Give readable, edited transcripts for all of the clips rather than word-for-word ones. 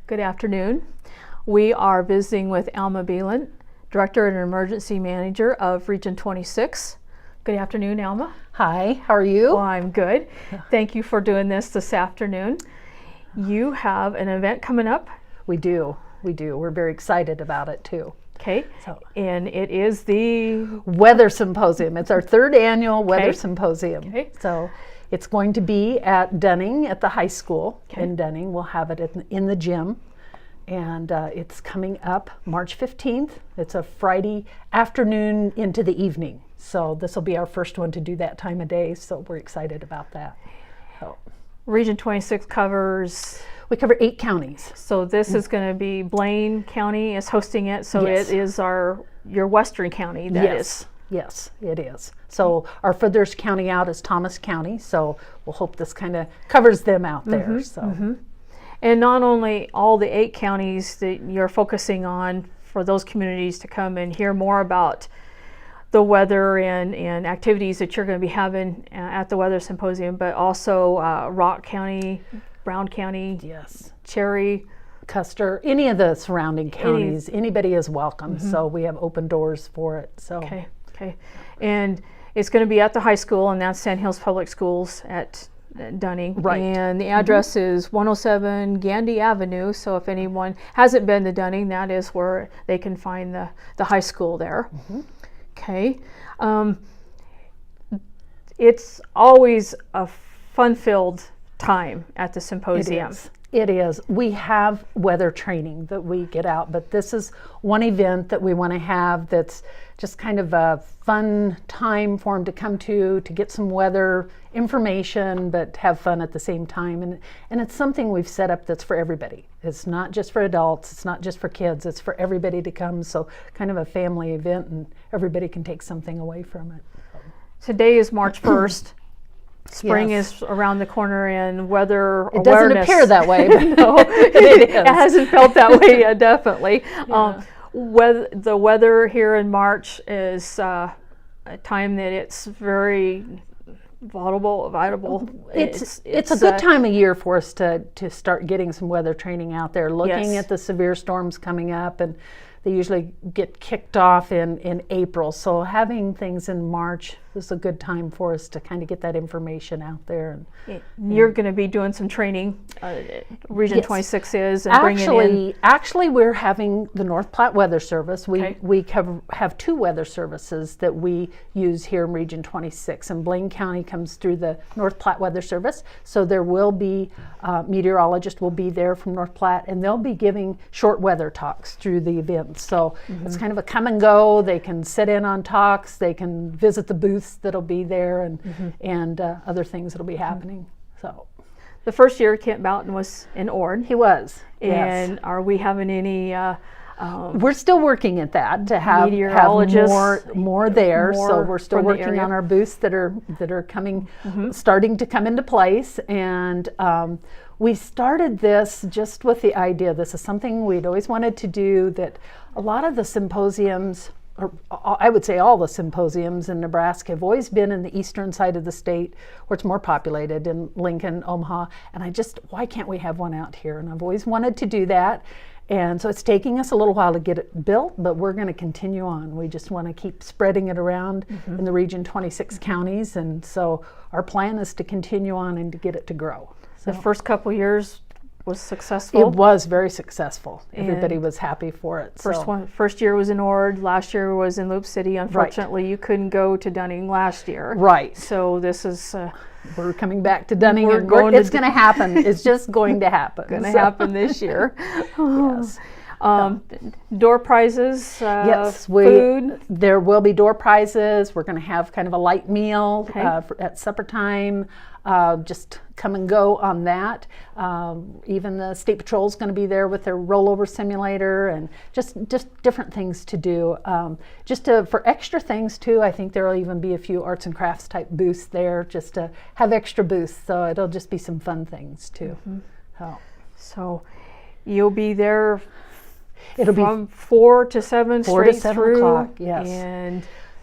Good afternoon. We are visiting with Alma Beland, Director and Emergency Manager of Region 26. Good afternoon, Alma. Hi, how are you? Well, I'm good. Thank you for doing this afternoon. You have an event coming up. We do. We're very excited about it too. Okay, and it is the Weather Symposium. It's our third annual Weather Symposium. Okay. So it's going to be at Dunning at the high school in Dunning. We'll have it in the gym. And it's coming up March 15th. It's a Friday afternoon into the evening. So this will be our first one to do that time of day. So we're excited about that. So. Region 26 covers... We cover 8 counties. So this is going to be Beland County is hosting it. So Yes. it is your western county. Yes, it is. So our furthest county out is Thomas County. So we'll hope this kind of covers them out there. And not only all the 8 counties that you're focusing on for those communities to come and hear more about the weather and activities that you're going to be having at the Weather Symposium, but also Rock County, Brown County, Cherry, Custer, any of the surrounding counties, anybody is welcome. So we have open doors for it. So Okay. And it's going to be at the high school, and that's Sand Hills Public Schools at Dunning. Right. And the address is 107 Gandy Avenue. So if anyone hasn't been to Dunning, that is where they can find the high school there. Okay. It's always a fun-filled time at the symposium. It is. We have weather training that we get out, but this is one event that we want to have that's just kind of a fun time for them to come to get some weather information, but have fun at the same time. And it's something we've set up that's for everybody. It's not just for adults, it's not just for kids, it's for everybody to come. So kind of a family event, and everybody can take something away from it. Today is March 1st. Spring is around the corner, and weather it awareness. doesn't appear that way, but no, it hasn't felt that way yet, definitely. The weather here in March is a time that it's very volatile. It's a good time of year for us to start getting some weather training out there, looking at the severe storms coming up, and they usually get kicked off in April. So having things in March is a good time for us to kind of get that information out there. You're going to be doing some training, Region 26 is, and bringing in... Actually, we're having the North Platte Weather Service. We have 2 weather services that we use here in Region 26, and Beland County comes through the North Platte Weather Service. So there will be, meteorologists will be there from North Platte, and they'll be giving short weather talks through the event. So it's kind of a come and go. They can sit in on talks, they can visit the booths that'll be there, and other things that'll be happening. So the first year Kent Boughton was in Ord. He was. And are we having any we're still working at that to have more there. So we're still working on our booths that are coming, starting to come into place. And we started this just with the idea, this is something we'd always wanted to do, that a lot of the symposiums, or I would say all the symposiums in Nebraska, have always been in the eastern side of the state where it's more populated, in Lincoln, Omaha, and why can't we have one out here? And I've always wanted to do that. And so it's taking us a little while to get it built, but we're going to continue on. We just want to keep spreading it around in the Region 26 counties, and so our plan is to continue on and to get it to grow. So the first couple years was successful. It was very successful. Everybody was happy for it. First year was in Ord. Last year was in Loop City. Unfortunately, you couldn't go to Dunning last year. Right. So this is. We're coming back to Dunning, and it's going to happen. It's just going to happen. Going to happen this year. Yes. Door prizes. Yes, food. There will be door prizes. We're going to have kind of a light meal at supper time. Just come and go on that. Even the State Patrol is going to be there with their rollover simulator, and just different things to do. For extra things too, I think there will even be a few arts and crafts type booths there, just to have extra booths. So it'll just be some fun things too. So you'll be there. It'll from 4 to 7 straight to 7 through. o'clock, yes.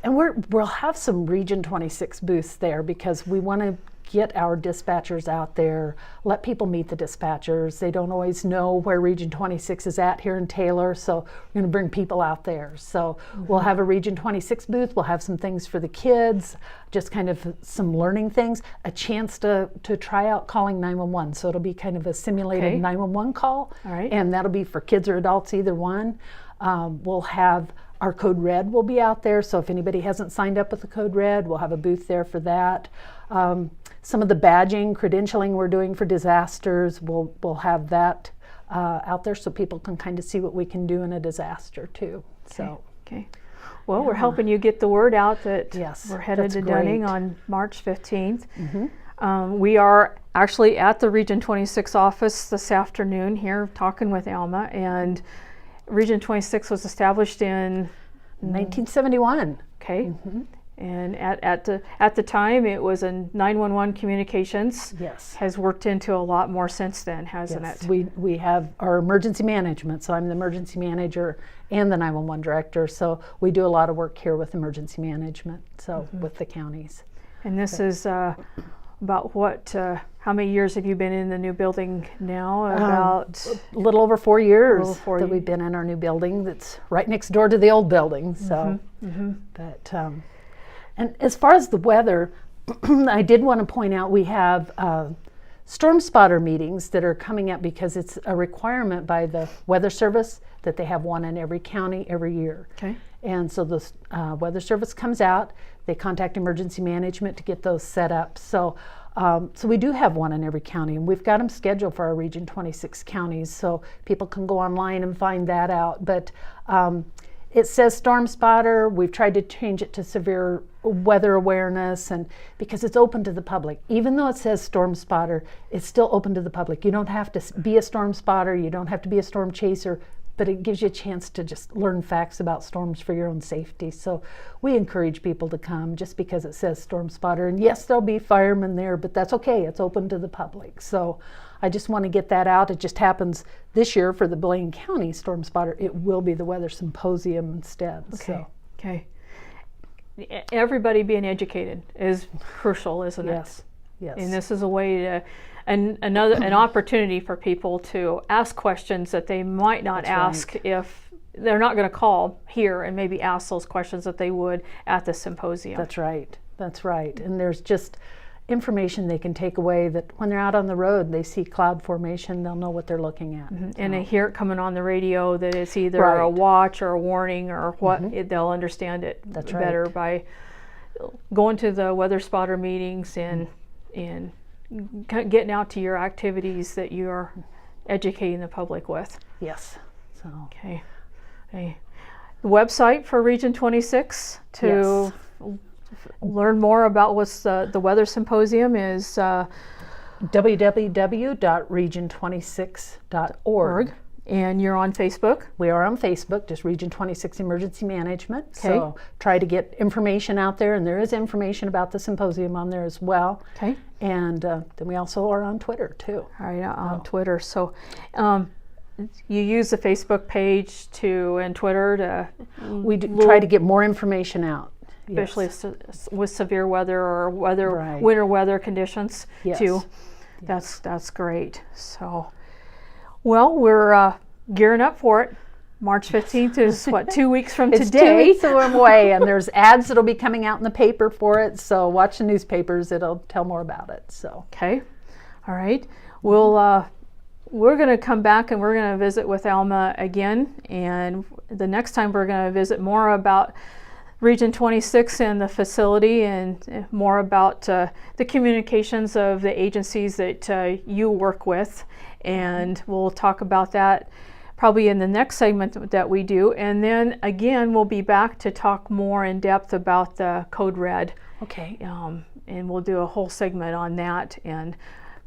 And we'll have some Region 26 booths there, because we want to get our dispatchers out there, let people meet the dispatchers. They don't always know where Region 26 is at here in Taylor, so we're going to bring people out there. So we'll have a Region 26 booth, we'll have some things for the kids, just kind of some learning things, a chance to try out calling 911. So it'll be kind of a simulated 911 call, and that'll be for kids or adults, either one. We'll have our Code Red will be out there, so if anybody hasn't signed up with the Code Red, we'll have a booth there for that. Some of the badging, credentialing we're doing for disasters, we'll have that out there so people can kind of see what we can do in a disaster too. Well, we're helping you get the word out that we're headed to Dunning great. on March 15th. We are actually at the Region 26 office this afternoon here talking with Alma, and Region 26 was established in 1971. And at the time it was a 911 communications. Has worked into a lot more since then, hasn't it? We have our emergency management, so I'm the emergency manager and the 911 director, so we do a lot of work here with emergency management, so with the counties. And this is about what, how many years have you been in the new building now? About a little over 4 years that we've been in our new building that's right next door to the old building. So, but and as far as the weather, I did want to point out we have storm spotter meetings that are coming up because it's a requirement by the Weather Service that they have one in every county every year. And so the Weather Service comes out, they contact emergency management to get those set up. So we do have one in every county, and we've got them scheduled for our Region 26 counties, so people can go online and find that out. But it says Storm Spotter. We've tried to change it to severe weather awareness, and because it's open to the public. Even though it says Storm Spotter, it's still open to the public. You don't have to be a storm spotter, you don't have to be a storm chaser, but it gives you a chance to just learn facts about storms for your own safety. So we encourage people to come just because it says Storm Spotter. And yes, there'll be firemen there, but that's okay. It's open to the public. So I just want to get that out. It just happens this year for the Blaine County Storm Spotter. It will be the Weather Symposium instead. Everybody being educated is crucial, isn't it? Yes. And this is a way to, an opportunity for people to ask questions that they might not ask if they're not going to call here and maybe ask those questions that they would at the symposium. That's right. And there's just information they can take away that when they're out on the road, they see cloud formation, they'll know what they're looking at. And they hear it coming on the radio that it's either a watch or a warning or what, they'll understand it better by going to the weather spotter meetings and getting out to your activities that you're educating the public with. Yes. So the website for Region 26 to learn more about what's the weather symposium is www.region26.org. And you're on Facebook? We are on Facebook, just Region 26 Emergency Management. So try to get information out there, and there is information about the symposium on there as well. And then we also are on Twitter too. On Twitter. So you use the Facebook page and Twitter to... We try to get more information out. Especially with severe weather or winter weather conditions too. That's great. So, well, we're gearing up for it. March 15th is 2 weeks from today. It's 2 weeks away, and there's ads that'll be coming out in the paper for it. So watch the newspapers; it'll tell more about it. So all right. We're going to come back and we're going to visit with Alma again, and the next time we're going to visit more about Region 26 and the facility, and more about the communications of the agencies that you work with, and we'll talk about that probably in the next segment that we do, and then again we'll be back to talk more in depth about the Code Red. And we'll do a whole segment on that, and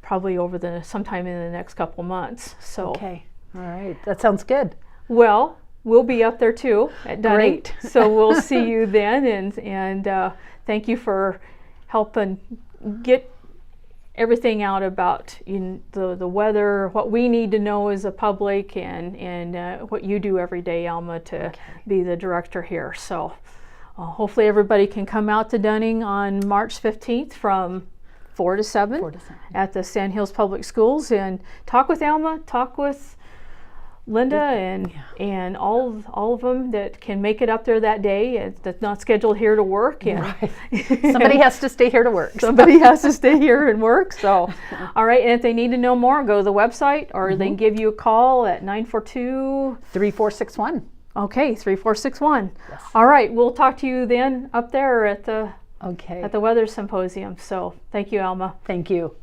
probably sometime in the next couple months. So all right, that sounds good. Well, we'll be up there too at Dunning. Great. So we'll see you then, and thank you for helping get everything out about the weather, what we need to know as a public, and what you do every day, Alma, to be the director here. So hopefully everybody can come out to Dunning on March 15th from 4 to 7, 4 to 7. At the Sand Hills Public Schools, and talk with Alma, talk with Linda, and all of them that can make it up there that day. That's not scheduled here to work. And right. Somebody has to stay here to work. Somebody has to stay here and work. So, all right. And if they need to know more, go to the website, or they can give you a call at 942-3461. Okay, 3461. Yes. All right. We'll talk to you then up there at the at the Weather Symposium. So, thank you, Alma. Thank you.